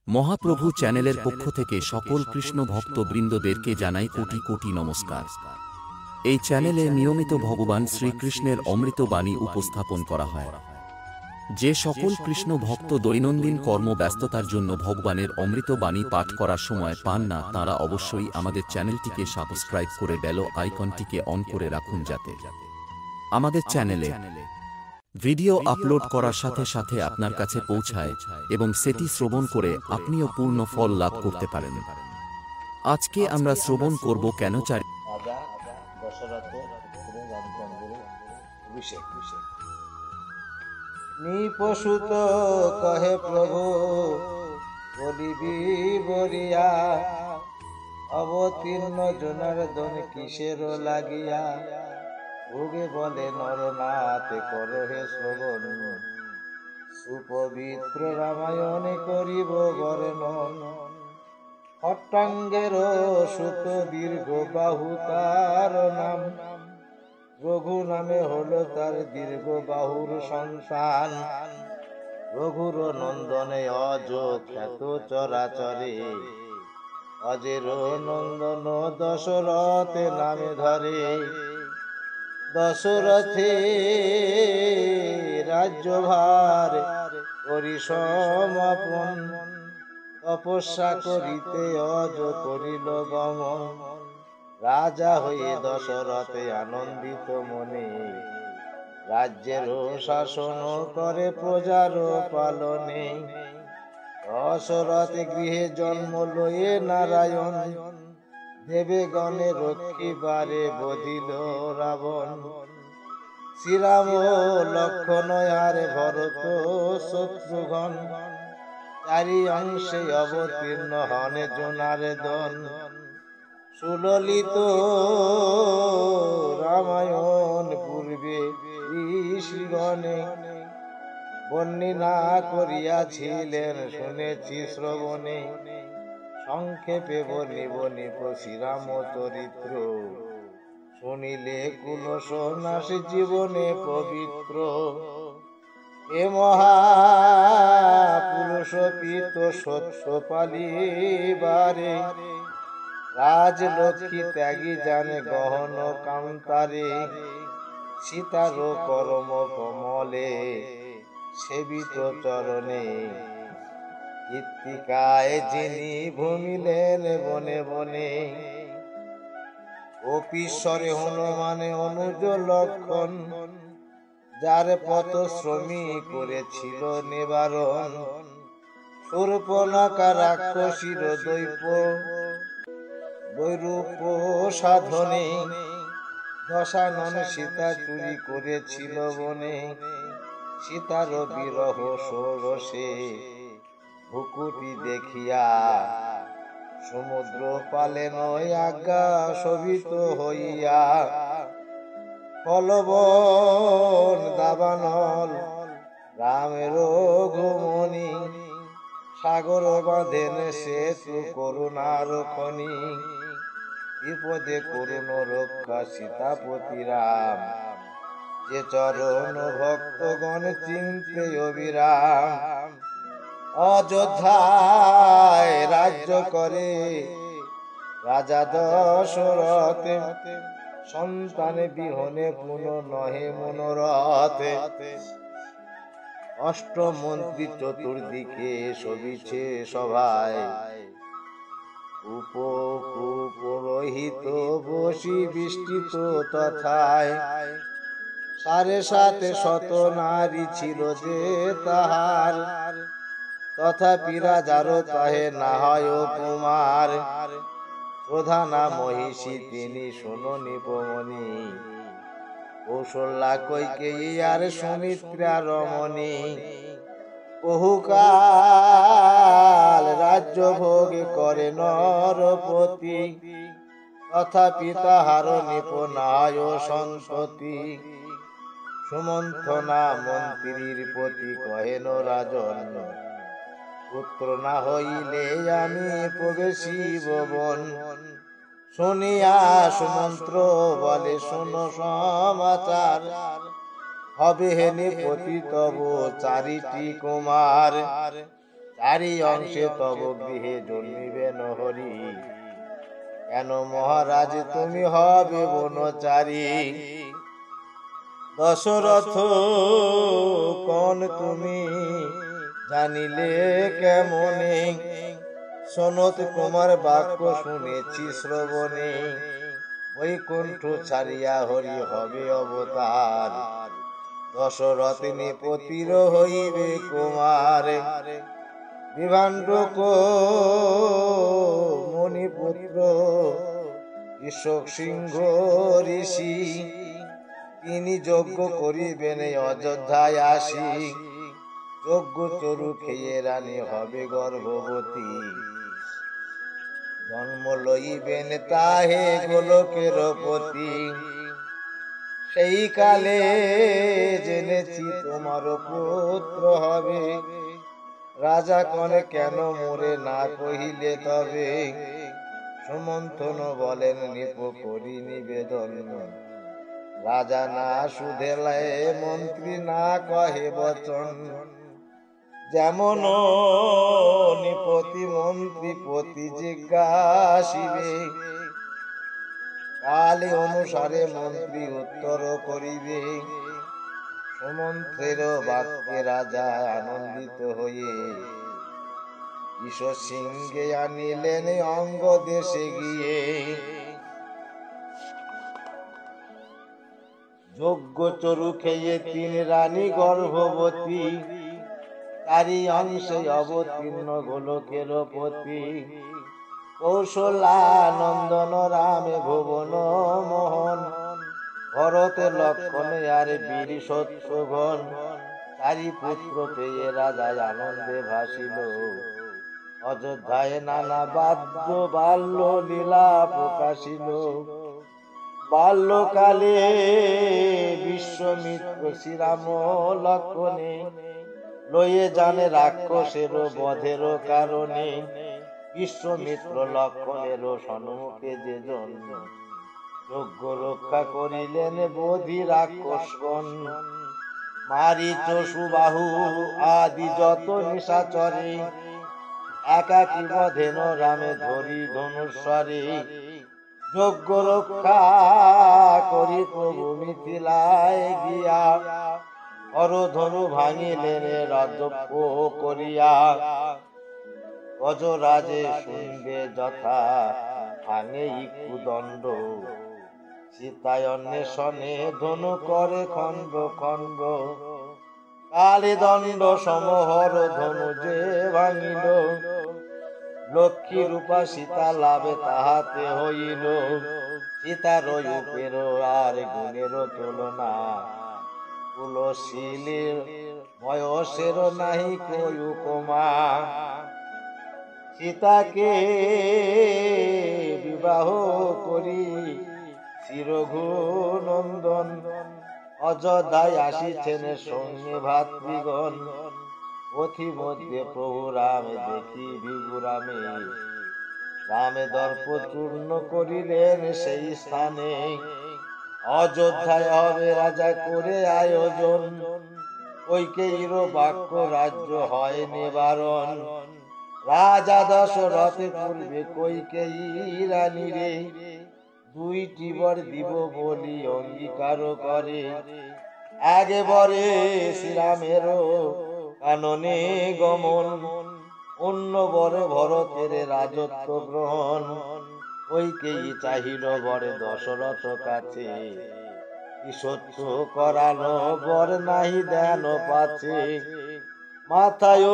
মহাপ্রভু চ্যানেলের পক্ষ থেকে সকল কৃষ্ণ ভক্ত বৃন্দদেরকে জানাই কোটি কোটি নমস্কার। এই চ্যানেলে নিয়মিত ভগবান শ্রীকৃষ্ণের অমৃত বাণী উপস্থাপন করা হয়। যে সকল কৃষ্ণ ভক্ত দৈনন্দিন কর্মব্যস্ততার জন্য ভগবানের অমৃত বাণী পাঠ করার সময় পান না, তারা অবশ্যই আমাদের চ্যানেলটিকে সাবস্ক্রাইব করে বেল আইকনটিকে অন করে রাখুন, যাতে আমাদের চ্যানেলে ভিডিও আপলোড করার সাথে সাথে আপনার কাছে পৌঁছায় এবং সেটি শ্রবণ করে আপনিও পূর্ণ ফল লাভ করতে পারেন। আজকে আমরা শ্রবণ করব কেন চারি রাজা দশরথের পুত্র রামচন্দ্রের অভিষেক। নিপশুত কহে প্রভু বলিবি বরিয়া, অবতীর্ণ জনার্দন কিসের লাগিয়া, ভোগে বলে নরনাথ করো হে শ্রবণ, সুপবিত্র রামায়ণে করিব বর্ণন। অট্টাঙ্গের সুত দীর্ঘ বাহু তার নাম, রঘু নামে হলো তার দীর্ঘ বাহুর সন্তান। রঘুর নন্দনে অজ খ্যাত চরাচরে, অজের নন্দন দশরথে নামে ধরে। দশরথে রাজ্যভার করি সমাপন, তপস্যা করিতে অজ করিল গমন। রাজা হয়ে দশরথে আনন্দিত মনে, রাজ্যের শাসন করে প্রজার পালনে। দশরথে গৃহে জন্ম লয়ে নারায়ণ, দেবে গণে রক্ষিবারে বধিল রাবণ। শ্রীরাম লক্ষণ আর ভরত শত্রুঘ্ন, চারি অংশে অবতীর্ণ হন জনার্দন। সুললিত রামায়ণ পূর্বে ঋষিগণে, বর্ণনা করিয়াছিলেন শুনেছি শ্রবণে। সংক্ষেপে বলিব নিপ শ্রীরাম চরিত্র, শুনিলে কুল সন্ন্যাস জীবনে পবিত্র। এ মহাপুরুষ পিত সত্য পালিবারে, রাজলক্ষ্মী ত্যাগী জানে গহন কান্তারে। সীতার করম কমলে সেবিত চরণে, কীর্তিকায় যিনি ভূমিলেন বনে বনে। অপীশ্বরে হনুমানে অনুজ লক্ষণ, যার পথ শ্রমী করেছিল নিবারণ। শূর্পণখা রাক্ষসীর বৈরূপ সাধনে, দশানন সীতা চুরি করেছিল বনে। সীতার বিরহ ষোড়শে ভুকুটি দেখিয়া, সমুদ্র পালে নয় আজ্ঞা শোভিত হইয়া। ফলবন দাবানল রামের ঘুমনি, সাগর বাঁধেন সেতু করুণার খনি। বিপদে করুণ রক্ষা সীতাপতি রাম, যে চরণ ভক্তগণ চিন্তে অবিরাম। অযোধ্যায় রাজ্য করে রাজা দশরথ, সন্তান বিহনে পুনঃ নহে মনোরথ। অষ্টমন্ত্রী চতুর্দিকে শোভিছে সভায়, উপপুরোহিত বসি বিষ্টিত তথায়। 7.5 নারী ছিল যে তাহার, তথাপি রাজার তাহে না হয় কুমার। প্রধানা মহিষী তিনি শোনো নিপমণি, কৌশল্যা কৈকেয়ী আর সুমিত্রা রমণী। বহুকাল রাজ্য ভোগ করে নরপতি, তথাপি তাহার নিপনায় সন্ততি। সুমন্থনা মন্ত্রীর প্রতি কহেন রাজন, পুত্র না হইলে আমি প্রবেশিব বন। শুনিয়া সুমন্ত্র বলে শোনো সমাচার, হবে হেনে পতি তব 4টি কুমার। চারি অংশে তব গৃহে জন্মিবেন হরি। কেন মহারাজ তুমি হবে বনচারী? দশরথ কোন তুমি জানিলে কেমনে? সনত কুমার বাক্য শুনেছি শ্রবণে। বৈকুণ্ঠ ছাড়িয়া হরি হবে অবতার। দশরথ নৃপতির হইবে কুমার। বিভাণ্ডক মণিপুত্র কৃষক সিংহ ঋষি, তিনি যজ্ঞ করিবেন অযোধ্যায় আসি। যজ্ঞ চরু খেয়ে রানী হবে গর্ভবতী। জন্ম লইবেন তাহে গোলকের পতি। সেই কালে জেনেছি তোমার পুত্র হবে। রাজা কনে কেন মোরে না কহিলে তবে? সুমন্থন বলেন নৃপ করি নিবেদন। রাজা না শুধেলে মন্ত্রী না কহে বচন। যেমন নৃপতি মন্ত্রী পতি জিজ্ঞাসিবে, কালে অনুসারে মন্ত্রী উত্তর করিবে। সুমন্ত্রের বাক্যে রাজা আনন্দিত হয়ে ঈশ্বর সিংহে আনিলেন অঙ্গ দেশে গিয়ে। যজ্ঞ চরু খেয়ে তিন রানী গর্ভবতী। তারি অংশে অবতীর্ণ গোলকের পতি। কৌশলা নন্দন রামে ভুবন মোহন। ভরত লক্ষণ আর বীর শত্রুঘ্ন। চারি পুত্র পেয়ে রাজা আনন্দে ভাসিল। অযোধ্যায় নানা বাদ্য বাল্য লীলা প্রকাশিল। বাল্যকালে বিশ্বমিত্র শ্রীরাম লক্ষণে লয়ে জানে রাক্ষসের বধের কারণে। বিশ্বমিত্র লক্ষণের সম্মুখে যে জন যজ্ঞ রক্ষা করিলেন বোধি রাক্ষসগণ। মারীচ সুবাহু আদি যত নিশাচরে, একাকী বধেন রামে ধরি ধনুস্বরে। যজ্ঞ রক্ষা করি প্রভু মিথিলায় গিয়া, হরধনু ভাঙিলেন রাজত্ব করিয়া। গজরাজে শুনবে যথা ভাঙে ইকুদণ্ড। সীতায় অন্বেষণে ধনু করে খণ্ড খণ্ড। কালে দণ্ড সমহর ধনু যে ভাঙিল। লক্ষ্মী রূপা সীতা লাভে তাহাতে হইল। সীতার রূপের আর গুণের তুলনা, তুলসীলের বয়সের নাহি কই উপমা। সীতাকে বিবাহ করি রঘুনন্দন। অযোধ্যায় আসিছেন সঙ্গে ভাতৃগণ। পথিমধ্যে প্রভু রামে দেখি বিভুরামে। রামে দর্প চূর্ণ করিলেন সেই স্থানে। অযোধ্যায় হবে রাজা করে আয়োজন। কৈকেয়ীর বাক্য রাজ্য হয় নিবারণ। রাজা দশরথ পূর্বে কৈকেয়ী রানীরে দুইটি বর দিব বলি অঙ্গীকার করে। একবারে শ্রীরামের কাননে গমন, অন্য বরে ভরতের রাজত্ব গ্রহণ। কৈকেয়ী চাহিল বরে দশরথ কাছে, কি সত্য করানো বর নাহি দেন পাছে। মাথায়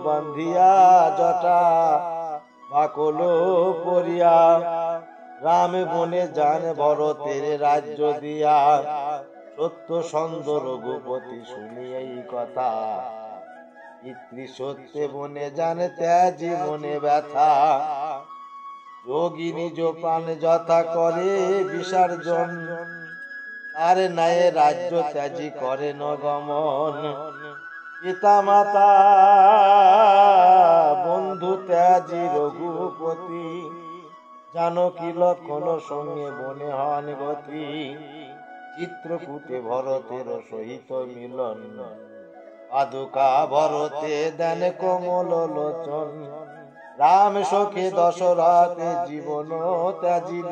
বান্ধিয়া জটা বাকল পরিয়া, রাম বনে যান ভরতের রাজ্য দিয়া। সত্য সন্দ রঘুপতি শুনিয়ে এই কথা, পিতৃ সত্যে বনে যান ত্যাজি মনে ব্যথা। যোগী নিজ প্রাণ যথা করে বিসর্জন, আর নাই রাজ্য ত্যাজি করেন গমন। পিতা মাতা বন্ধু ত্যাজি রঘুপতি, জানকী লক্ষণ সঙ্গে বনে হন গতি। চিত্রকূটে ভরতের সহিত মিলন, পাদুকা ভরতে দেন কোমল লোচন। রাম সখী দশরথে জীবন ত্যাজিল,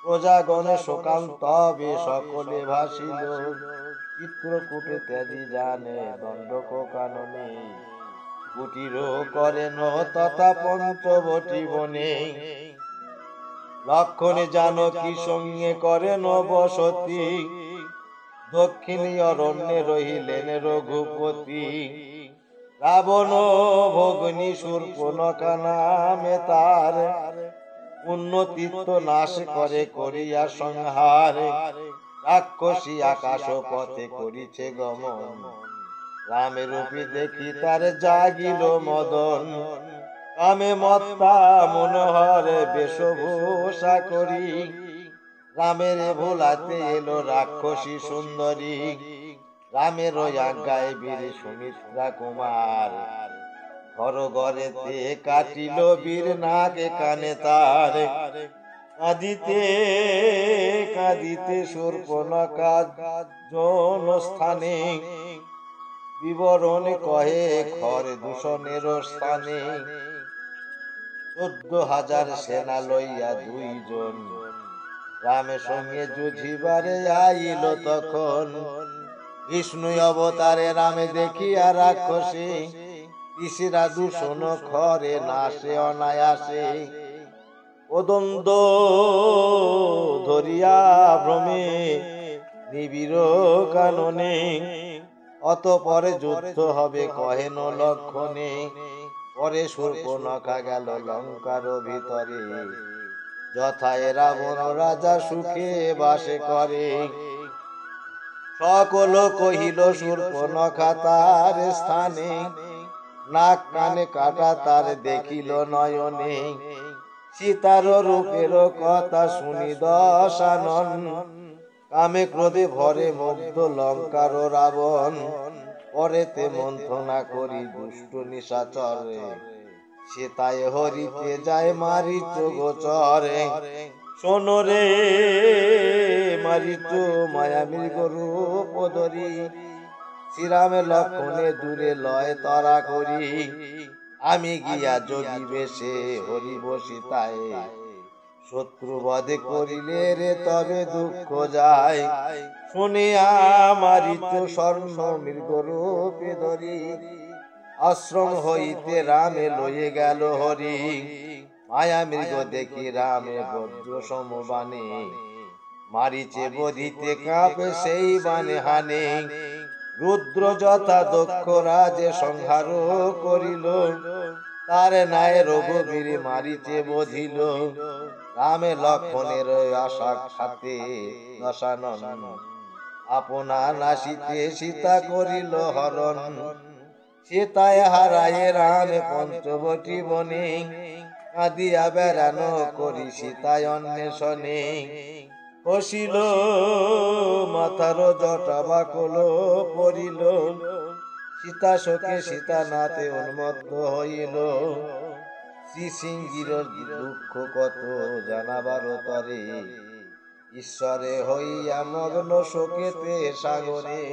প্রজাগণে শোকান্তবে সকলে ভাসিল। চিত্রকূট ত্যাজি জানে দণ্ডক কাননে, কুটির করেন তথা পঞ্চবটি বনে। লক্ষণে জানকী সঙ্গে করেন বসতি, দক্ষিণী অরণ্যে রহিলেন রঘুপতি। রাবণ ভগ্নী শূর্পণখা নামে তার, উন্নতিত্ব নাশ করে করিয়া সংহার। রাক্ষসী আকাশ পথে করিছে গমন, রামের রূপী দেখি তার জাগিল মদন। কামে মত্তা মনোহরে বেশভূষা করি, রামের ভোলাতে এলো রাক্ষসী সুন্দরী। রামের আজ্ঞায় বীর সুমিত্রা কুমার, ঘর ঘরেতে কাটিল বীর নাগে কানে তার। কাঁদিতে কাঁদিতে শূর্পণখা জন স্থানে, বিবরণ কহে খর দূষণের স্থানে। 14,000 সেনা লইয়া দুইজন, রামের সঙ্গে যুঝিবারে আইল তখন। বিষ্ণু অবতারে রামে দেখিয়া রাক্ষসী, তিসরা দূষণ খরে নাশে অনায়াসে। ওদন্দ ধরিয়া ভ্রমে নিবিড় কাননে, অতঃপরে যুদ্ধ হবে কহেন লক্ষণে। পরে শূর্পণখা গেল লঙ্কার ভিতরে, যথায় রাবণ রাজা সুখে বাসে করে। সকল কহিল শূর্পণখা তার স্থানে, নাক কানে কাটা তার দেখিল নয়নে। সীতার রূপের কথা শুনি দশানন, কামে ক্রোধে ভরে মুগ্ধ লঙ্কার রাবণ। পরেতে মন্থনা করি দুষ্ট নিশাচরে, সীতায় হরিতে যায় মারিচ গোচরে। শোনো রে মারিচ মায়া মৃগ রূপ ধরি, শ্রীরামে লক্ষণে দূরে লয় তরা করি। আমি গিয়া যোগী বেশে হরিব সীতায়, শত্রু বধে করিলে রে তবে দুঃখ যায়। শুনিয়া মারিচ স্বর্ণ মৃগ রূপে ধরি, আশ্রম হইতে রামে লয়ে গেল হরি। মায়া মৃগ দেখি রামে বজ্র সমবানে, মারিচে বধিতে কাঁপে সেই বানে হানে। রুদ্র যথা দক্ষ রাজে সংহার করিল, তার নায়ে রঘুবীর মারিচে বধিল। রামে লক্ষণের আশা খাতে দশানন, আপনা নাসিতে সীতা করিল হরণ। সীতায় হারায়ে রামে পঞ্চবটি বনে, কাঁদিয়া বেড়ানো করি সীতায় অন্বেষণে। কষিল মাথার জটা বাকল পড়িল, সীতা শোকে সীতা নাতে উন্মত্ত হইল। শ্রীসিংহীর দুঃখ কত জানাবার তরে, ঈশ্বরে হইয়া মগ্ন শোকেতে সাগরে।